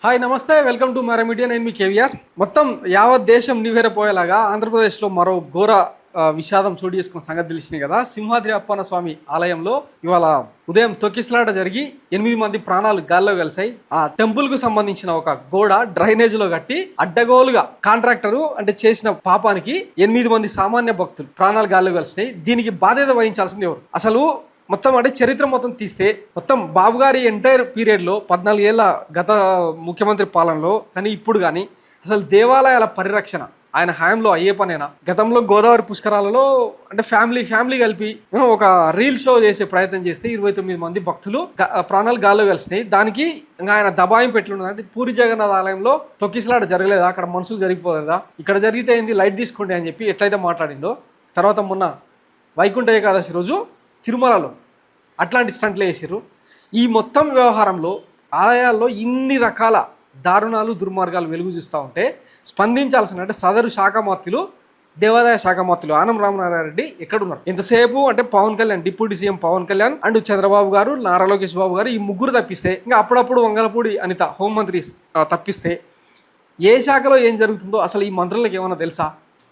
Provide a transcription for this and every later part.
Hi నమస్తే, welcome to Mara media. నేను మీ కేవీఆర్. మొత్తం యావత్ దేశం నివేరపోయేలాగా ఆంధ్రప్రదేశ్లో మరో ఘోర విషాదం చోటు చేసుకున్న సంగతి తెలిసింది కదా. సింహాద్రి అప్పన్న స్వామి ఆలయంలో ఇవాళ ఉదయం తొక్కిసలాట జరిగి 8 మంది ప్రాణాలు గాల్లో కలిసాయి. ఆ టెంపుల్ కు సంబంధించిన ఒక గోడ డ్రైనేజ్ లో కట్టి అడ్డగోలుగా కాంట్రాక్టరు అంటే చేసిన పాపానికి 8 మంది సామాన్య భక్తులు ప్రాణాలు గాల్లో కలిసినాయి. దీనికి బాధ్యత వహించాల్సింది ఎవరు? అసలు మొత్తం అంటే చరిత్ర మొత్తం తీస్తే మొత్తం బాబు గారి ఎంటైర్ పీరియడ్లో 14 ఏళ్ళ గత ముఖ్యమంత్రి పాలనలో కానీ ఇప్పుడు కానీ అసలు దేవాలయాల పరిరక్షణ ఆయన హయాంలో అయ్యే పనేనా? గతంలో గోదావరి పుష్కరాలలో అంటే ఫ్యామిలీ కలిపి ఒక రీల్ షో చేసే ప్రయత్నం చేస్తే 29 మంది భక్తులు ప్రాణాలు గాల్లో కలిసినాయి. దానికి ఇంకా ఆయన దబాయింపు ఎట్లున్నది అంటే పూరి జగన్నాథ్ ఆలయంలో తొక్కిసలాట జరగలేదా, అక్కడ మనుషులు జరిగిపోలేదా, ఇక్కడ జరిగితే ఏంది లైట్ తీసుకోండి అని చెప్పి ఎట్లయితే మాట్లాడిందో, తర్వాత మొన్న వైకుంఠ ఏకాదశి రోజు తిరుమలలో అట్లాంటి స్టంట్లు వేసారు. ఈ మొత్తం వ్యవహారంలో ఆలయాల్లో ఇన్ని రకాల దారుణాలు దుర్మార్గాలు వెలుగు చూస్తూ ఉంటే స్పందించాల్సిన అంటే సదరు శాఖామాత్యులు దేవాదాయ శాఖామాత్యులు ఆనం రామనారాయణ రెడ్డి ఎక్కడున్నారు? ఎంతసేపు అంటే Pawan Kalyan, deputy CM Pawan Kalyan and Chandrababu garu, Nara Lokesh Babu గారు ఈ ముగ్గురు తప్పిస్తే, ఇంకా అప్పుడప్పుడు వంగలపూడి అనిత హోంమంత్రి తప్పిస్తే ఏ శాఖలో ఏం జరుగుతుందో అసలు ఈ మంత్రులకు ఏమైనా తెలుసా?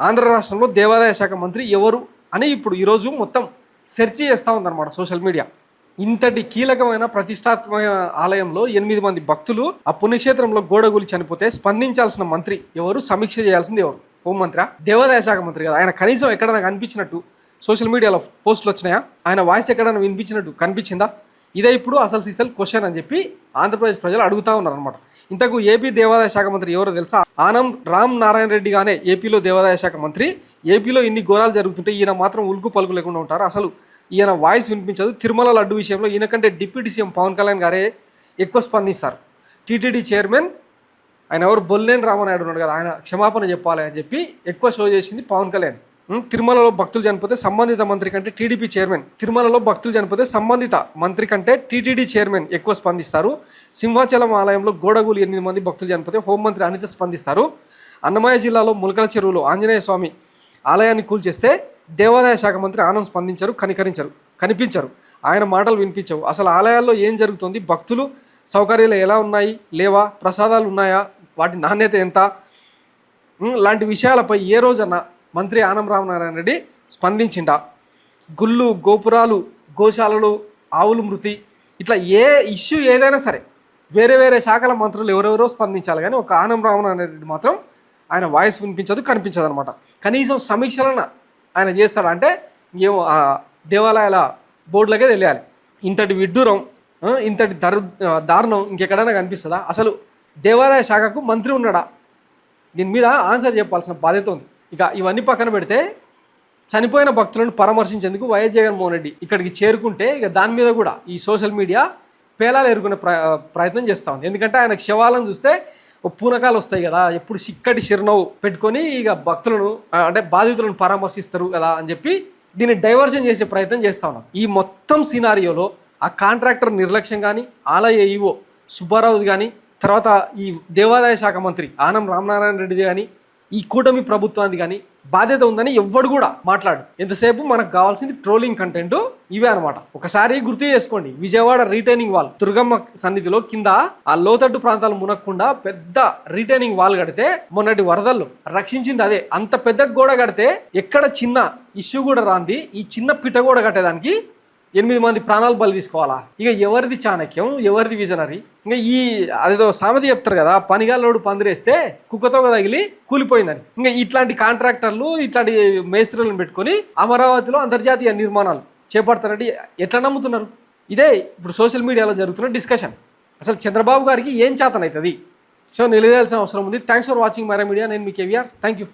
ఆంధ్ర రాష్ట్రంలో దేవాదాయ శాఖ మంత్రి ఎవరు అని ఇప్పుడు ఈరోజు మొత్తం సెర్చ్ చేస్తూ ఉందన్నమాట సోషల్ మీడియా. ఇంతటి కీలకమైన ప్రతిష్టాత్మక ఆలయంలో 8 మంది భక్తులు ఆ పుణ్యక్షేత్రంలో గోడగూలి చనిపోతే స్పందించాల్సిన మంత్రి ఎవరు? సమీక్ష చేయాల్సింది ఎవరు? హోంమంత్రి, దేవాదాయ శాఖ మంత్రి కదా. ఆయన కనీసం ఎక్కడైనా కనిపించినట్టు సోషల్ మీడియాలో పోస్టులు వచ్చినాయా? ఆయన వాయిస్ ఎక్కడైనా వినిపించినట్టు కనిపించిందా? ఇదే ఇప్పుడు అసలు సీసల్ క్వశ్చన్ అని చెప్పి ఆంధ్రప్రదేశ్ ప్రజలు అడుగుతూ ఉన్నారు అనమాట. ఇంతకు ఏపీ దేవాదాయ శాఖ మంత్రి ఎవరో తెలుసా? ఆనం రామ్ నారాయణ రెడ్డి గానే ఏపీలో దేవాదాయ శాఖ మంత్రి. ఏపీలో ఇన్ని ఘోరాలు జరుగుతుంటే ఈయన మాత్రం ఉలుకు పలుకు లేకుండా ఉంటారు. అసలు ఈయన వాయిస్ వినిపించదు. తిరుమల లడ్డు విషయంలో ఈయనకంటే డిప్యూటీ సీఎం పవన్ కళ్యాణ్ గారే ఎక్కువ స్పందిస్తారు. టీటీడీ చైర్మన్ ఆయన ఎవరు, బొల్లేని రామనాయుడు ఉన్నాడు కదా, ఆయన క్షమాపణ చెప్పాలి అని చెప్పి ఎక్కువ షో చేసింది పవన్ కళ్యాణ్. తిరుమలలో భక్తులు చనిపోతే సంబంధిత మంత్రి కంటే టీడీపీ చైర్మన్, తిరుమలలో భక్తులు చనిపోతే సంబంధిత మంత్రి కంటే టీటీడీ చైర్మన్ ఎక్కువ స్పందిస్తారు. సింహాచలం ఆలయంలో గోడగూలు 8 మంది భక్తులు చనిపోతే హోంమంత్రి అనిత స్పందిస్తారు. అన్నమయ్య జిల్లాలో ములకల చెరువులో ఆంజనేయ స్వామి ఆలయాన్ని కూల్చేస్తే దేవాదాయ శాఖ మంత్రి ఆనంద్ స్పందించరు, కనిపించరు, ఆయన మాటలు వినిపించవు. అసలు ఆలయాల్లో ఏం జరుగుతుంది, భక్తులు సౌకర్యాలు ఎలా ఉన్నాయి, లేవా, ప్రసాదాలు ఉన్నాయా, వాటి నాణ్యత ఎంత లాంటి విషయాలపై ఏ రోజన్నా మంత్రి ఆనం రామనారాయణ రెడ్డి స్పందించిండా? గుళ్ళు, గోపురాలు, గోశాలలు, ఆవులు మృతి, ఇట్లా ఏ ఇష్యూ ఏదైనా సరే వేరే శాఖల మంత్రులు ఎవరెవరో స్పందించాలి, కానీ ఒక ఆనం రామనారాయణ రెడ్డి మాత్రం ఆయన వాయిస్ కనిపించదు అనమాట. కనీసం సమీక్షలను ఆయన చేస్తాడంటే ఇంకేమో ఆ దేవాలయాల బోర్డులకే తెలియాలి. ఇంతటి విడ్డూరం, ఇంతటి దారుణం ఇంకెక్కడైనా కనిపిస్తుందా? అసలు దేవాదాయ శాఖకు మంత్రి ఉన్నాడా? దీని మీద ఆన్సర్ చెప్పాల్సిన బాధ్యత ఉంది. ఇక ఇవన్నీ పక్కన పెడితే చనిపోయిన భక్తులను పరామర్శించేందుకు వైఎస్ జగన్మోహన్ రెడ్డి ఇక్కడికి చేరుకుంటే ఇక దాని మీద కూడా ఈ సోషల్ మీడియా పేలాలు ఎరుకునే ప్రయత్నం చేస్తూ ఉంది. ఎందుకంటే ఆయన శవాలను చూస్తే పూనకాలు వస్తాయి కదా, ఎప్పుడు చిక్కటి చిరునవ్వు పెట్టుకొని ఇక భక్తులను అంటే బాధితులను పరామర్శిస్తారు కదా అని చెప్పి దీన్ని డైవర్షన్ చేసే ప్రయత్నం చేస్తూ ఉన్నారు. ఈ మొత్తం సినారియోలో ఆ కాంట్రాక్టర్ నిర్లక్ష్యం కానీ, ఆలయ ఈవో సుబ్బారావుది కానీ, తర్వాత ఈ దేవాదాయ శాఖ మంత్రి ఆనం రామనారాయణ రెడ్డిది కానీ, ఈ కూటమి ప్రభుత్వానికి కానీ బాధ్యత ఉందని ఎవ్వడు కూడా మాట్లాడు. ఎంతసేపు మనకు కావాల్సింది ట్రోలింగ్ కంటెంట్ ఇవే అనమాట. ఒకసారి గుర్తు చేసుకోండి, విజయవాడ రీటైనింగ్ వాల్ దుర్గమ్మ సన్నిధిలో కింద ఆ లోతట్టు ప్రాంతాలు మునక్కుండా పెద్ద రీటైనింగ్ వాల్ కడితే మొన్నటి వరదల్లో రక్షించింది అదే. అంత పెద్ద గోడ కడితే ఎక్కడ చిన్న ఇష్యూ కూడా రాంది ఈ చిన్న పిట్ట గోడ కట్టేదానికి 8 మంది ప్రాణాలు బలి తీసుకోవాలా? ఇక ఎవరిది చాణక్యం, ఎవరిది విజనరీ? ఇంకా ఈ అదేదో సామెత చెప్తారు కదా, పనిగాల్లోడు పందిరేస్తే కుక్కతో తగిలి కూలిపోయిందని. ఇంకా ఇట్లాంటి కాంట్రాక్టర్లు, ఇట్లాంటి మేస్త్రులను పెట్టుకొని అమరావతిలో అంతర్జాతీయ నిర్మాణాలు చేపడతారంటే ఎట్లా నమ్ముతున్నారు? ఇదే ఇప్పుడు సోషల్ మీడియాలో జరుగుతున్న డిస్కషన్. అసలు చంద్రబాబు గారికి ఏం చేతనవుతుంది? సో నిలదీయాల్సిన అవసరం ఉంది. Thanks for watching Mara media. నేను మీ కేవీఆర్. Thank you.